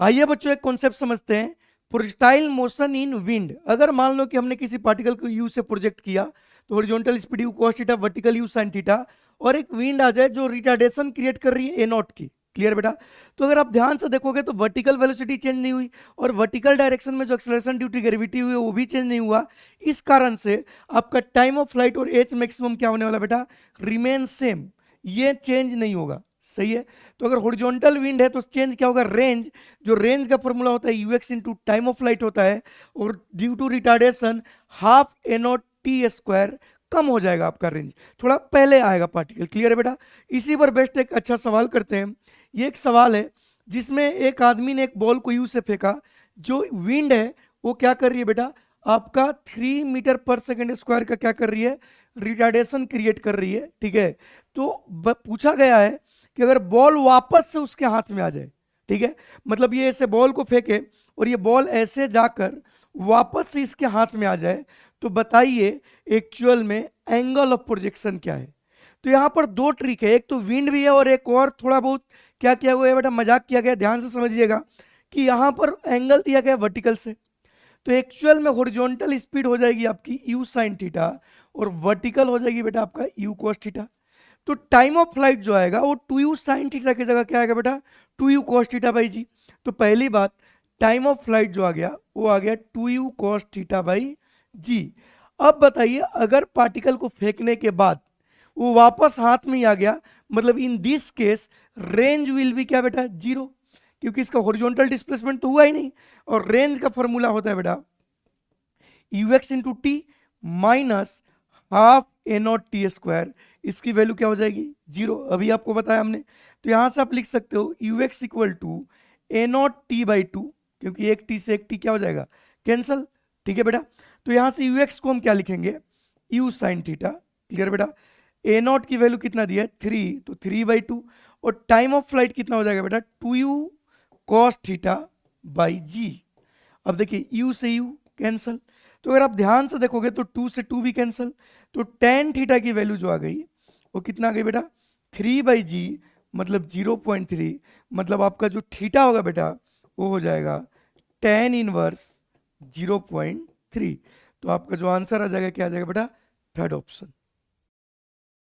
आइए बच्चों एक कॉन्सेप्ट समझते हैं, प्रोजेक्टाइल मोशन इन विंड। अगर मान लो कि हमने किसी पार्टिकल को यू से प्रोजेक्ट किया तो horizontal speed you cos theta, vertical you sin theta, और एक विंड आ जाए जो रिटार्डेशन क्रिएट कर रही है ए नॉट की। क्लियर बेटा? तो अगर आप ध्यान से देखोगे तो वर्टिकल वेलोसिटी चेंज नहीं हुई और वर्टिकल डायरेक्शन में जो एक्सेलरेशन ड्यू टू ग्रेविटी हुई है वो भी चेंज नहीं हुआ। इस कारण से आपका टाइम ऑफ फ्लाइट और एच मैक्सिमम क्या होने वाला बेटा? रिमेन सेम, ये चेंज नहीं होगा। सही है? तो अगर हॉरिजॉन्टल विंड है तो चेंज क्या होगा? रेंज, जो रेंज का फॉर्मूला होता है u x into time of flight होता है, और due to retardation half a not t square कम हो जाएगा आपका रेंज, थोड़ा पहले आएगा पार्टिकल। क्लियर है बेटा? इसी पर बेस्ट एक अच्छा सवाल करते हैं। ये एक सवाल है जिसमें एक आदमी ने एक बॉल को यू से फेंका, जो विंड है वो क्या कर रही है बेटा? आपका 3 मीटर पर सेकेंड स्क्वायर का क्या कर रही है? रिटार्डेशन क्रिएट कर रही है। ठीक है? तो पूछा गया है कि अगर बॉल वापस से उसके हाथ में आ जाए, ठीक है, मतलब ये ऐसे बॉल को फेंके और ये बॉल ऐसे जाकर वापस से इसके हाथ में आ जाए, तो बताइए एक्चुअल में एंगल ऑफ प्रोजेक्शन क्या है? तो यहां पर दो ट्रिक है, एक तो विंड भी है और एक और थोड़ा बहुत क्या किया हुआ है बेटा? मजाक किया गया। ध्यान से समझिएगा कि यहां पर एंगल दिया गया वर्टिकल से, तो एक्चुअल में हॉरिजॉन्टल स्पीड हो जाएगी आपकी यू साइन थीटा और वर्टिकल हो जाएगी बेटा आपका यू कॉस थीटा। तो टाइम ऑफ फ्लाइट जो आएगा वो 2u साइन थीटा की जगह क्या आएगा बेटा? 2u कॉस थीटा बाई जी। तो पहली बात, टाइम ऑफ फ्लाइट जो आ गया वो आ गया 2u कॉस थीटा बाई जी। अब बताइए अगर पार्टिकल को फेंकने के बाद वो वापस हाथ में ही आ गया, मतलब in this case range will भी क्या बेटा? जीरो, क्योंकि इसका हॉरिजॉन्टल डिस्प्लेसमेंट तो हुआ ही नहीं। और रेंज का फॉर्मूला होता है बेटा you x into T minus half a not t square. इसकी वैल्यू क्या हो जाएगी? जीरो। अभी आपको बताया हमने। तो यहां से आप लिख सकते हो u x equal to a not t by two, क्योंकि एक टी से एक टी क्या हो जाएगा? कैंसल। ठीक है बेटा? तो यहां से यू एक्स को हम क्या लिखेंगे? You sine theta. क्लियर बेटा? ए नॉट की वैल्यू कितना दिया है? 3, तो 3/2। और टाइम ऑफ फ्लाइट कितना हो जाएगा बेटा? 2u कॉस थीटा बाई जी। अब देखिए u से u कैंसल, तो अगर आप ध्यान से देखोगे तो 2 से 2 भी कैंसल, तो टेन थीटा की वैल्यू जो आ गई वो कितना आ गई बेटा? 3/g, मतलब 0.3, मतलब आपका जो थीटा होगा बेटा वो हो जाएगा टेन इनवर्स 0.3। तो आपका जो आंसर आ जाएगा क्या आ जाएगा बेटा? Third option.